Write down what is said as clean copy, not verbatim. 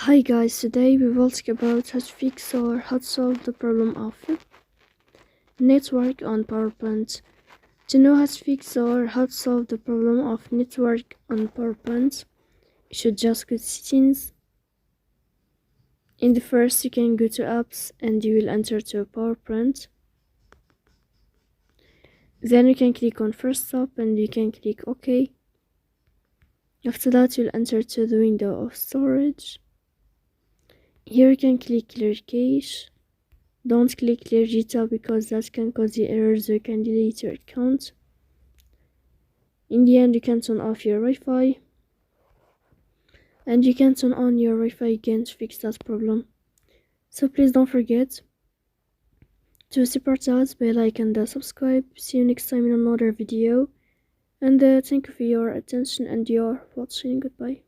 Hi guys, today we will talk about how to fix or how to solve the problem of network on PowerPoint. To know how to fix or how to solve the problem of network on PowerPoint, you should just go to settings. In the first, you can go to apps and you will enter to PowerPoint. Then you can click on first stop and you can click OK. After that, you'll enter to the window of storage. Here you can click clear cache. Don't click clear data because that can cause the error, so you can delete your account. In the end, you can turn off your Wi-Fi and you can turn on your Wi-Fi again to fix that problem. So please don't forget to support us by like and subscribe. See you next time in another video, and thank you for your attention and your watching. Goodbye.